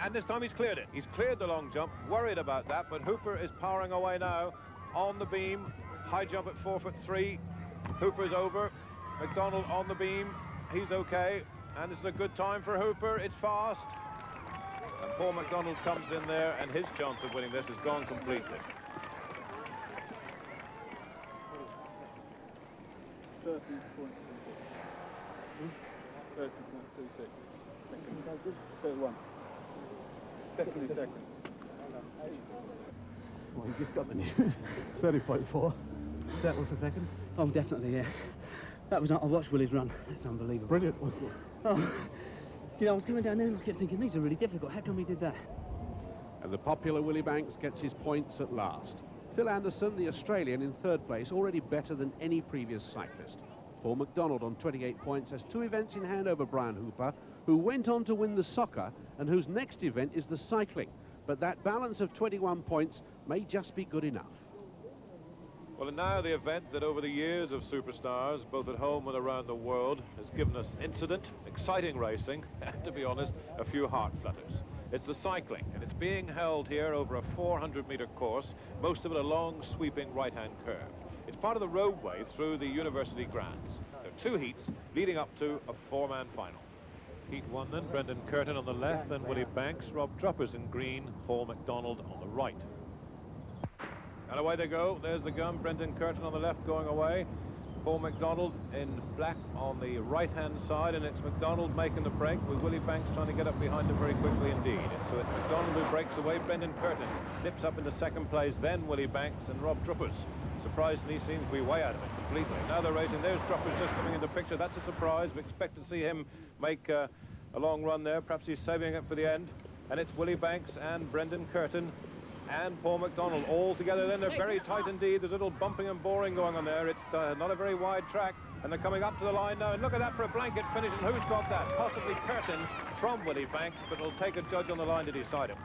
and this time he's cleared it. He's cleared the long jump, worried about that, but Hooper is powering away now on the beam. High jump at 4'3". Hooper's over. McDonald on the beam, he's okay, and this is a good time for Hooper. It's fast. And Paul McDonald comes in there, and his chance of winning this has gone completely. 30.26. Second. 31. Definitely second. Well, he's just got the news. 30.4. Settled for second? Oh, definitely, yeah. That was, I watched Willie's run. That's unbelievable. Brilliant, wasn't it? Oh, you know, I was coming down there and I kept thinking, these are really difficult. How come we did that? And the popular Willie Banks gets his points at last. Phil Anderson, the Australian, in third place, already better than any previous cyclist. Paul McDonald on 28 points has 2 events in hand over Brian Hooper, who went on to win the soccer and whose next event is the cycling. But that balance of 21 points may just be good enough. Well, and now the event that over the years of superstars, both at home and around the world, has given us incident, exciting racing, and to be honest, a few heart flutters. It's the cycling, and it's being held here over a 400-metre course, most of it a long, sweeping right-hand curve. It's part of the roadway through the university grounds. There are 2 heats leading up to a 4-man final. Heat 1 then, Brendan Curtin on the left, then Willie Banks, Rob Druppers in green, Paul McDonald on the right. And away they go. There's the gun, Brendan Curtin on the left going away. Paul McDonald in black on the right-hand side, and it's McDonald making the break with Willie Banks trying to get up behind him very quickly indeed. So it's McDonald who breaks away. Brendan Curtin nips up into second place, then Willie Banks and Rob Druppers. Surprisingly, seems to be way out of it completely. Now they're racing. There's Druppers just coming into picture. That's a surprise. We expect to see him make a long run there. Perhaps he's saving it for the end. And it's Willie Banks and Brendan Curtin and Paul McDonald all together. Then they're very tight indeed. There's a little bumping and boring going on there. It's not a very wide track, and they're coming up to the line now. And look at that for a blanket finish. And who's got that? Possibly Curtin from Willie Banks, but it'll take a judge on the line to decide it.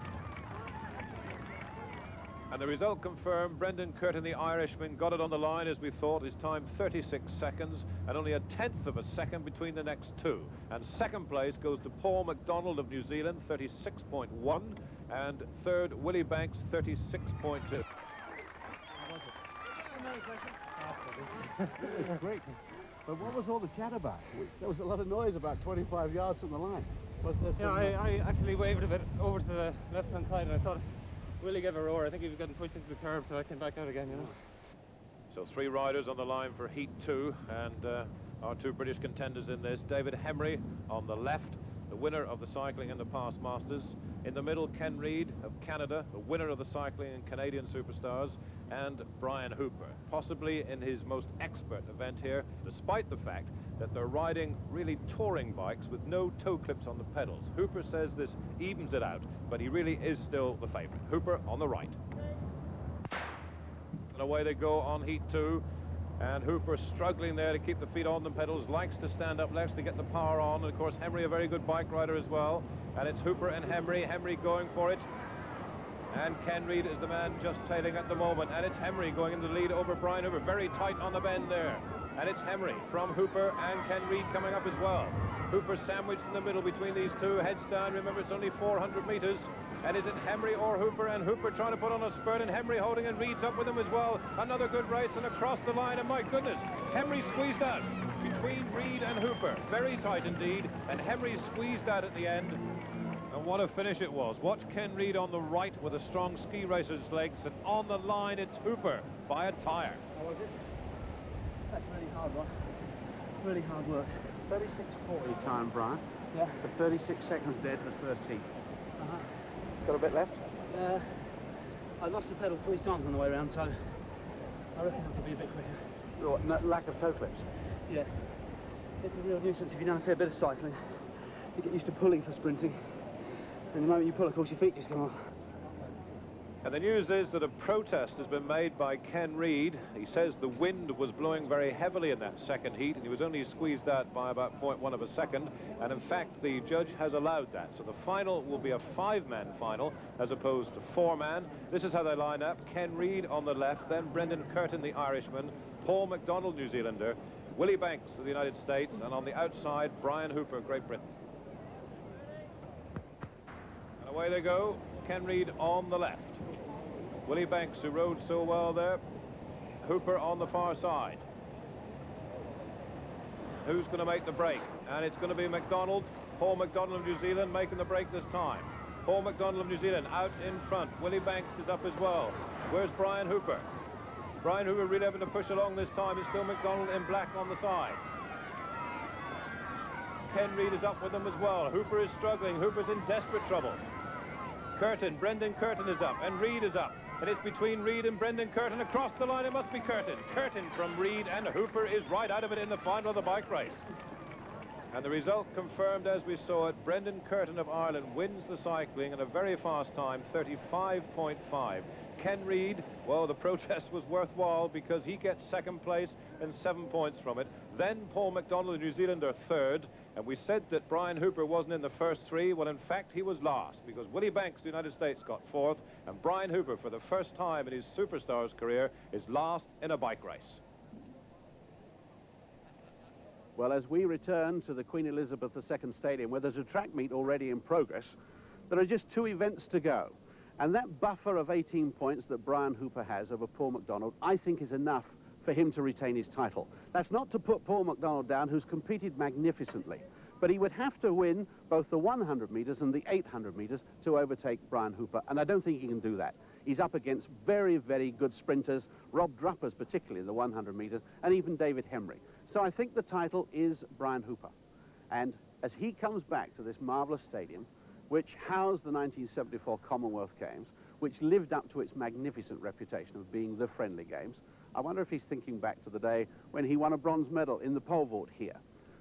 And the result confirmed. Brendan Curtin, the Irishman, got it on the line as we thought. His time 36 seconds, and only a 1/10 of a second between the next 2. And second place goes to Paul McDonald of New Zealand, 36.1. And third, Willie Banks, 36.2. It's great. But what was all the chat about? There was a lot of noise about 25 yards from the line. Was there some... Yeah, I actually waved a bit over to the left-hand side, and I thought Willie gave a roar. I think he was getting pushed into the curb, so I came back out again, you know. So 3 riders on the line for Heat 2, and our 2 British contenders in this. David Hemry on the left, the winner of the cycling and the past Masters. In the middle, Ken Reid of Canada, the winner of the cycling and Canadian Superstars, and Brian Hooper, possibly in his most expert event here, despite the fact that they're riding really touring bikes with no toe clips on the pedals. Hooper says this evens it out, but he really is still the favourite. Hooper on the right. And away they go on Heat 2. And Hooper struggling there to keep the feet on the pedals, likes to stand up, likes to get the power on. And of course, Hemry, a very good bike rider as well. And it's Hooper and Hemry. Hemry going for it. And Ken Reid is the man just tailing at the moment. And it's Hemry going in the lead over Brian Hooper. Very tight on the bend there. And it's Hemry from Hooper and Ken Reid coming up as well. Hooper sandwiched in the middle between these 2, heads down. Remember, it's only 400 metres. And is it Hemry or Hooper? And Hooper trying to put on a spurt, and Hemry holding, and Reid's up with him as well. Another good race and across the line, and my goodness, Hemry squeezed out. between Reid and Hooper. Very tight indeed, and Hemry squeezed out at the end. And what a finish it was. Watch Ken Reid on the right with a strong ski racer's legs, and on the line it's Hooper by a tyre. How was it? That's really hard work. Really hard work. 36.40 time, Brian. Yeah. So 36 seconds dead for the first heat. Uh-huh. Got a bit left? I lost the pedal 3 times on the way around, so I reckon I could be a bit quicker. What, no, lack of toe clips? Yeah. It's a real nuisance if you've done a fair bit of cycling. You get used to pulling for sprinting. And the moment you pull, of course, your feet just come off. And the news is that a protest has been made by Ken Reid. He says the wind was blowing very heavily in that second heat, and he was only squeezed out by about 0.1 of a second. And in fact, the judge has allowed that. So the final will be a 5-man final as opposed to 4-man. This is how they line up. Ken Reid on the left, then Brendan Curtin, the Irishman, Paul McDonald, New Zealander, Willie Banks of the United States, and on the outside, Brian Hooper, Great Britain. And away they go. Ken Reid on the left. Willie Banks, who rode so well there. Hooper on the far side. Who's going to make the break? And it's going to be McDonald, Paul McDonald of New Zealand, making the break this time. Paul McDonald of New Zealand out in front. Willie Banks is up as well. Where's Brian Hooper? Brian Hooper really having to push along this time. It's still McDonald in black on the side. Ken Reid is up with them as well. Hooper is struggling. Hooper's in desperate trouble. Curtin, Brendan Curtin is up, and Reid is up. And it's between Reid and Brendan Curtin. Across the line, it must be Curtin. Curtin from Reid, and Hooper is right out of it in the final of the bike race. And the result confirmed as we saw it. Brendan Curtin of Ireland wins the cycling in a very fast time, 35.5. Ken Reid, well, the protest was worthwhile because he gets second place and 7 points from it. Then Paul McDonald, the New Zealander, third. And we said that Brian Hooper wasn't in the first 3. Well, in fact, he was last because Willie Banks, the United States, got 4th. And Brian Hooper, for the first time in his Superstars career, is last in a bike race. Well, as we return to the Queen Elizabeth II Stadium, where there's a track meet already in progress, there are just 2 events to go. And that buffer of 18 points that Brian Hooper has over Paul McDonald, I think is enough for him to retain his title. That's not to put Paul McDonald down, who's competed magnificently. But he would have to win both the 100 metres and the 800 metres to overtake Brian Hooper, and I don't think he can do that. He's up against very, very good sprinters, Rob Druppers particularly in the 100 metres, and even David Hemry. So I think the title is Brian Hooper. And as he comes back to this marvellous stadium, which housed the 1974 Commonwealth Games, which lived up to its magnificent reputation of being the friendly games, I wonder if he's thinking back to the day when he won a bronze medal in the pole vault here,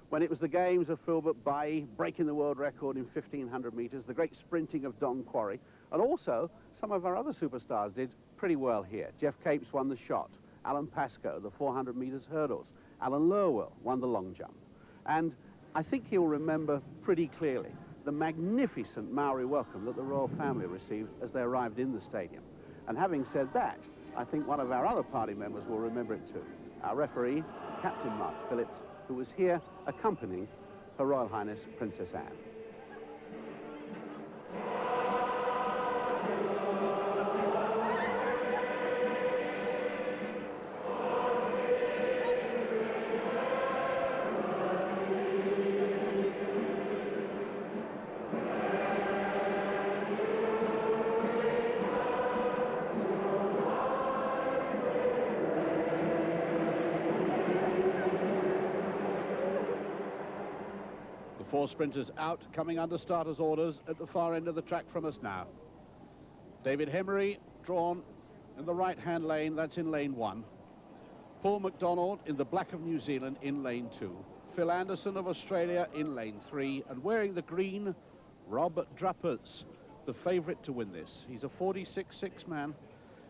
when it was the games of Filbert Bailly breaking the world record in 1,500 metres, the great sprinting of Don Quarry, and also some of our other superstars did pretty well here. Jeff Capes won the shot, Alan Pascoe the 400 metres hurdles, Alan Lurwell won the long jump. And I think he'll remember pretty clearly the magnificent Maori welcome that the royal family received as they arrived in the stadium. And having said that, I think one of our other party members will remember it too. Our referee, Captain Mark Phillips, who was here accompanying Her Royal Highness Princess Anne. Four sprinters out, coming under starters' orders at the far end of the track from us now. David Hemry drawn in the right-hand lane, that's in lane 1. Paul McDonald in the black of New Zealand in lane 2. Phil Anderson of Australia in lane 3. And wearing the green, Rob Druppers, the favourite to win this. He's a 46.6 man,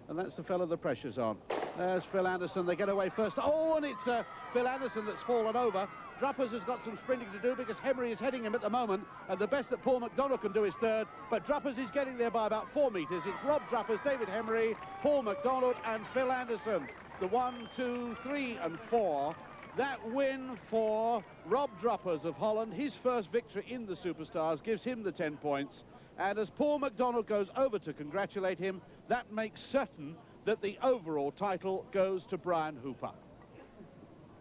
and that's the fellow the pressure's on. There's Phil Anderson, they get away first. Oh, and it's Phil Anderson that's fallen over. Druppers has got some sprinting to do because Hemry is heading him at the moment, and the best that Paul McDonald can do is third, but Druppers is getting there by about 4 metres. It's Rob Druppers, David Hemry, Paul McDonald and Phil Anderson. The 1, 2, 3 and 4. That win for Rob Druppers of Holland, his first victory in the Superstars, gives him the 10 points. And as Paul McDonald goes over to congratulate him, that makes certain that the overall title goes to Brian Hooper.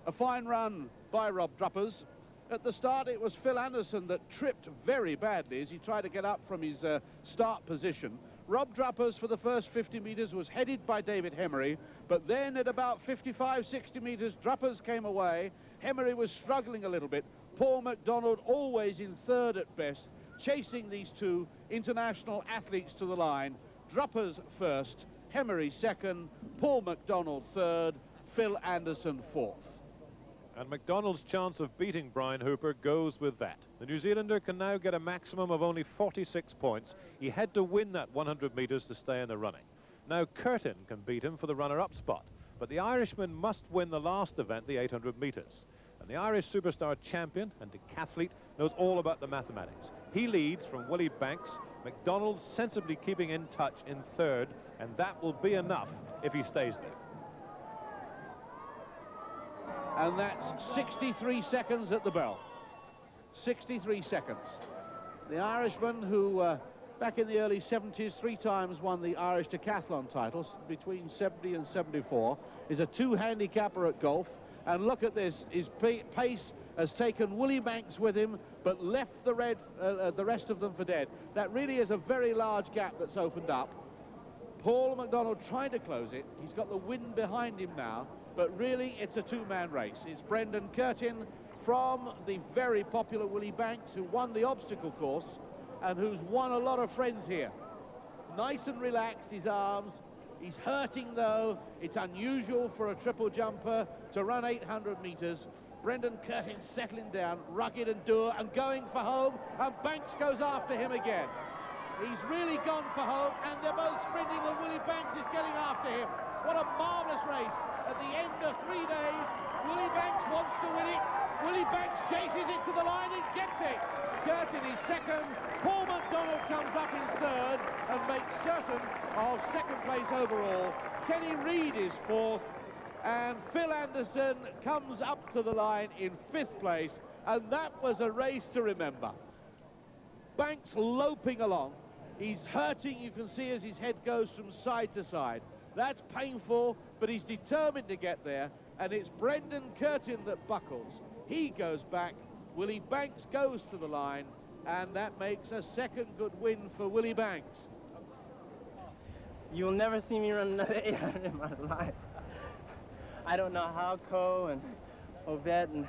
A fine run by Rob Druppers. At the start, it was Phil Anderson that tripped very badly as he tried to get up from his start position. Rob Druppers for the first 50 metres was headed by David Hemery, but then at about 55, 60 metres, Druppers came away. Hemery was struggling a little bit. Paul MacDonald always in third at best, chasing these two international athletes to the line. Druppers first, Hemery second, Paul MacDonald third, Phil Anderson fourth. And MacDonald's chance of beating Brian Hooper goes with that. The New Zealander can now get a maximum of only 46 points. He had to win that 100 metres to stay in the running. Now Curtin can beat him for the runner-up spot, but the Irishman must win the last event, the 800 metres. And the Irish superstar champion and decathlete knows all about the mathematics. He leads from Willie Banks, MacDonald sensibly keeping in touch in third, and that will be enough if he stays there. And that's 63 seconds at the bell. 63 seconds. The Irishman who, back in the early 70s, 3 times won the Irish decathlon titles between 70 and 74, is a 2-handicapper at golf. And look at this, his pace has taken Willie Banks with him, but left the rest of them for dead. That really is a very large gap that's opened up. Paul MacDonald tried to close it. He's got the wind behind him now, but really it's a 2-man race. It's Brendan Curtin from the very popular Willie Banks, who won the obstacle course and who's won a lot of friends here. Nice and relaxed, his arms. He's hurting though. It's unusual for a triple jumper to run 800 metres. Brendan Curtin settling down, rugged and dour and going for home, and Banks goes after him again. He's really gone for home, and they're both sprinting, and Willie Banks is getting after him. What a marvellous race. At the end of 3 days, Willie Banks wants to win it. Willie Banks chases it to the line and gets it. Curtin is second. Paul MacDonald comes up in third and makes certain of second place overall. Kenny Reid is fourth, and Phil Anderson comes up to the line in 5th place, and that was a race to remember. Banks loping along. He's hurting, you can see, as his head goes from side to side. That's painful, but he's determined to get there, and it's Brendan Curtin that buckles. He goes back, Willie Banks goes to the line, and that makes a second good win for Willie Banks. You'll never see me run another 800 in my life. I don't know how Co and Ovette and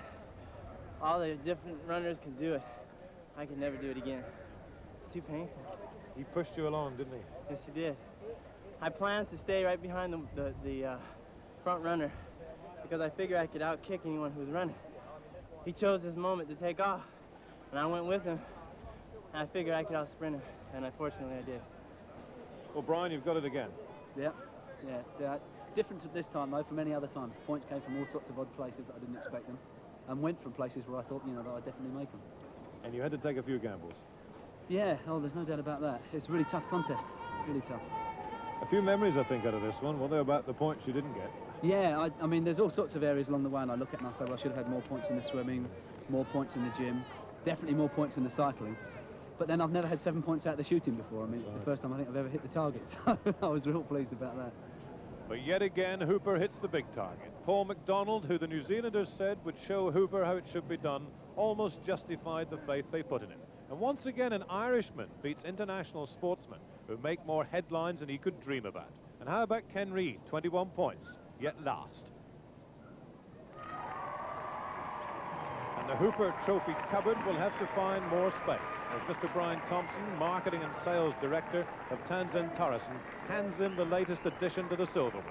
all the different runners can do it. I can never do it again. It's too painful. He pushed you along, didn't he? Yes, he did. I planned to stay right behind the front runner because I figured I could outkick anyone who was running. He chose this moment to take off, and I went with him, and I figured I could outsprint him, and unfortunately I did. Well, Brian, you've got it again. Yeah. Different to this time, though, from any other time. Points came from all sorts of odd places that I didn't expect them, and went from places where I thought, you know, that I'd definitely make them. And you had to take a few gambles. Yeah, oh, there's no doubt about that. It's a really tough contest, really tough. A few memories, I think, out of this one. What are they about the points you didn't get? Yeah, I mean, there's all sorts of areas along the way, and I look at it and I say, well, I should have had more points in the swimming, more points in the gym, definitely more points in the cycling. But then I've never had 7 points out of the shooting before. I mean, it's the first time I think I've ever hit the target, so I was real pleased about that. But yet again, Hooper hits the big target. Paul MacDonald, who the New Zealanders said would show Hooper how it should be done, almost justified the faith they put in him. And once again, an Irishman beats international sportsmen who make more headlines than he could dream about. And how about Ken Reid, 21 points, yet last. And the Hooper Trophy cupboard will have to find more space as Mr. Brian Thompson, Marketing and Sales Director of Tanzan Torreson, hands in the latest addition to the silverware.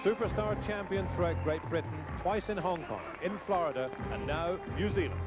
Superstar champion throughout Great Britain, twice in Hong Kong, in Florida, and now New Zealand.